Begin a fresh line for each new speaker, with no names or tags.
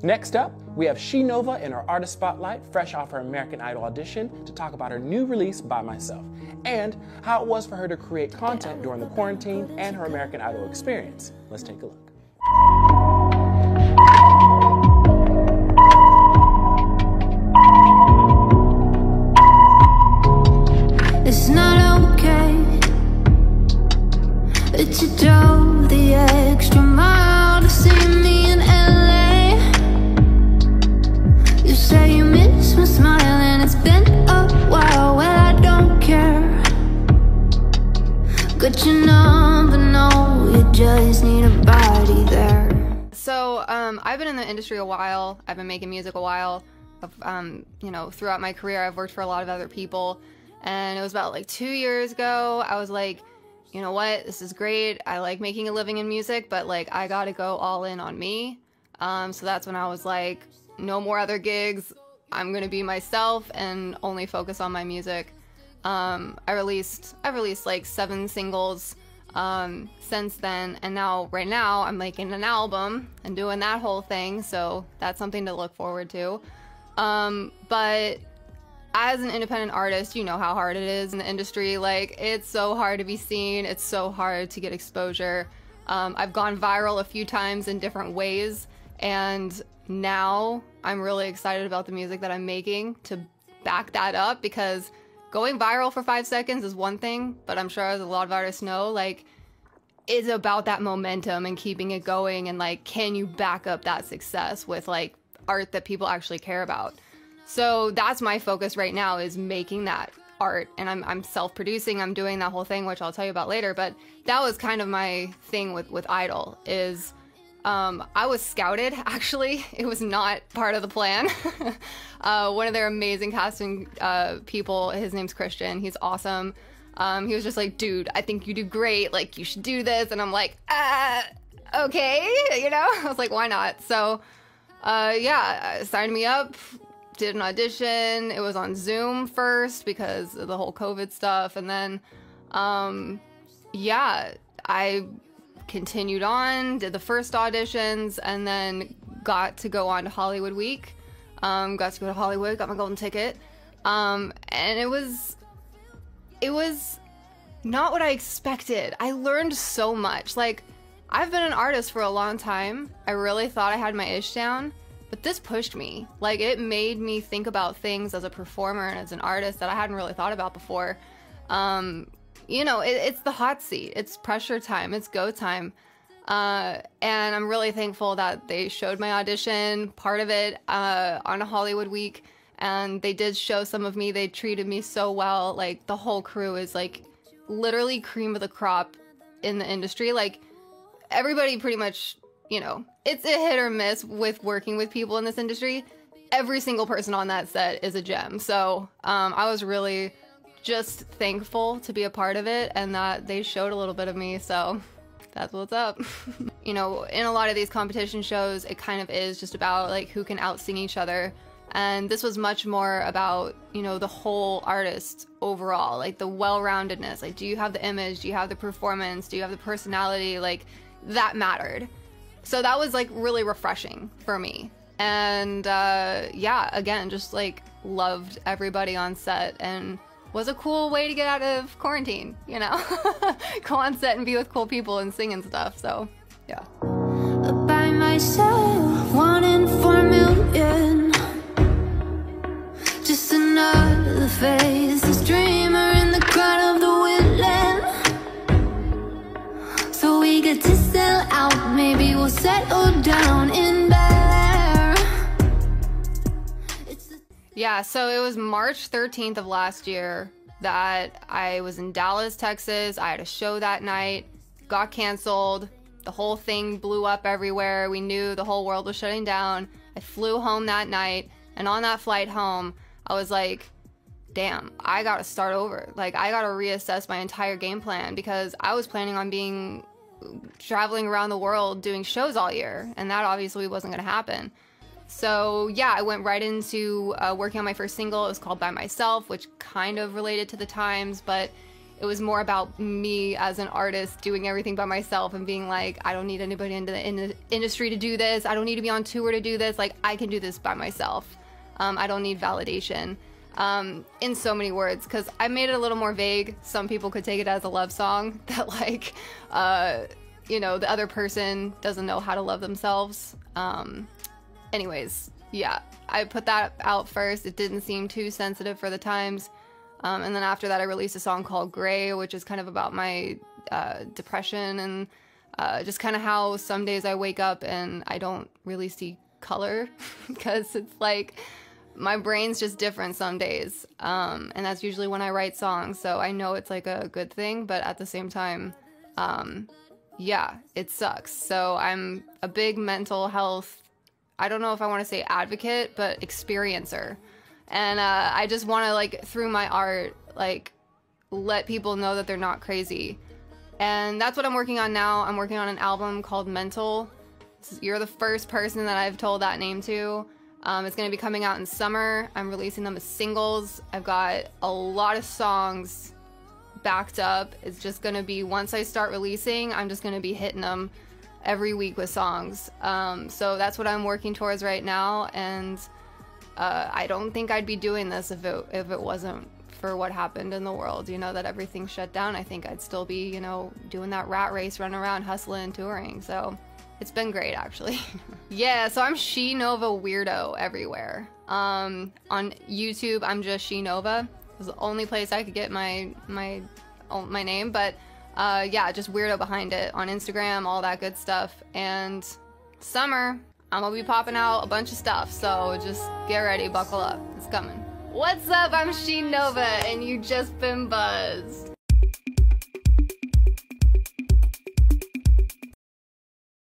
Next up, we have She Nova in our Artist Spotlight, fresh off her American Idol audition, to talk about her new release, By Myself, and how it was for her to create content during the quarantine and her American Idol experience. Let's take a look.
It's not okay that you drove the extra mile to see me in LA. You say you miss my smile and it's been a while. Well, I don't care. Got your number, no, you just need a body there.
So I've been in the industry a while. I've been making music a while. You know, throughout my career, I've worked for a lot of other people. And it was about like 2 years ago, I was like, you know what, this is great. I like making a living in music, but like I gotta go all in on me. So that's when I was like, no more other gigs. I'm gonna be myself and only focus on my music. I've released like 7 singles since then, and right now I'm making an album and doing that whole thing, so that's something to look forward to. But as an independent artist, you know how hard it is in the industry. Like, it's so hard to be seen. It's so hard to get exposure. I've gone viral a few times in different ways, and now I'm really excited about the music that I'm making to back that up, because going viral for 5 seconds is one thing, but I'm sure as a lot of artists know, like, it's about that momentum and keeping it going, and like, can you back up that success with like art that people actually care about? So that's my focus right now, is making that art, and I'm self-producing, I'm doing that whole thing, which I'll tell you about later. But that was kind of my thing with Idol, is I was scouted, actually. It was not part of the plan. One of their amazing casting people, his name's Christian, he's awesome. He was just like, dude, I think you do great, like you should do this. And I'm like, okay, you know? I was like, why not? So yeah, signed me up. Did an audition. It was on Zoom first because of the whole COVID stuff, and then yeah, I continued on, did the first auditions, and then got to go on to Hollywood Week. Got to go to Hollywood, got my golden ticket, and it was not what I expected. I learned so much. Like, I've been an artist for a long time. I really thought I had my ish down. But this pushed me. Like, it made me think about things as a performer and as an artist that I hadn't really thought about before. You know, it's the hot seat. It's pressure time. It's go time. And I'm really thankful that they showed my audition, part of it, on a Hollywood Week. And they did show some of me. They treated me so well. Like, the whole crew is, like, literally cream of the crop in the industry. Like, everybody pretty much, you know, it's a hit or miss with working with people in this industry. Every single person on that set is a gem. So I was really just thankful to be a part of it, and that they showed a little bit of me. So that's what's up. You know, in a lot of these competition shows, it kind of is just about like who can out-sing each other. And this was much more about, you know, the whole artist overall, like the well-roundedness. Like, do you have the image? Do you have the performance? Do you have the personality? Like, that mattered. So that was like really refreshing for me. And yeah, again, just like loved everybody on set, and was a cool way to get out of quarantine, you know? Go on set and be with cool people and sing and stuff. So yeah.
By myself, 1 in 4 million. Just another faceless dreamer in the crowd of the willing. So we get to sell out, maybe we'll settle down in Bel Air.
Yeah, so it was March 13th of last year that I was in Dallas, Texas. I had a show that night, got canceled. The whole thing blew up everywhere. We knew the whole world was shutting down. I flew home that night, and on that flight home, I was like, damn, I gotta start over. Like, I gotta reassess my entire game plan, because I was planning on traveling around the world doing shows all year, and that obviously wasn't gonna happen. So yeah, I went right into working on my first single. It was called By Myself, which kind of related to the times, but it was more about me as an artist doing everything by myself and being like, I don't need anybody in the industry to do this. I don't need to be on tour to do this. Like, I can do this by myself. I don't need validation. In so many words, because I made it a little more vague. Some people could take it as a love song that, like, you know, the other person doesn't know how to love themselves. Anyways, yeah, I put that out first. It didn't seem too sensitive for the times. And then after that, I released a song called Gray, which is kind of about my depression and just kind of how some days I wake up and I don't really see color because it's like my brain's just different some days. And that's usually when I write songs. So I know it's like a good thing, but at the same time, yeah, it sucks. So I'm a big mental health, I don't know if I want to say advocate, but experiencer. And I just want to, like, through my art, like, let people know that they're not crazy. And that's what I'm working on now. I'm working on an album called Mental. You're the first person that I've told that name to. It's going to be coming out in summer. I'm releasing them as singles. I've got a lot of songs backed up. It's just going to be, once I start releasing, I'm just going to be hitting them every week with songs. So that's what I'm working towards right now. And I don't think I'd be doing this if it wasn't for what happened in the world, you know, that everything shut down. I think I'd still be, you know, doing that rat race, running around, hustling, and touring. So it's been great, actually. Yeah, so I'm She Nova Weirdo everywhere. On YouTube, I'm just She Nova. It was the only place I could get my name, but yeah, just Weirdo behind it. On Instagram, all that good stuff. And summer, I'm gonna be popping out a bunch of stuff, so just get ready, buckle up, it's coming. What's up, I'm She Nova, and you just been buzzed.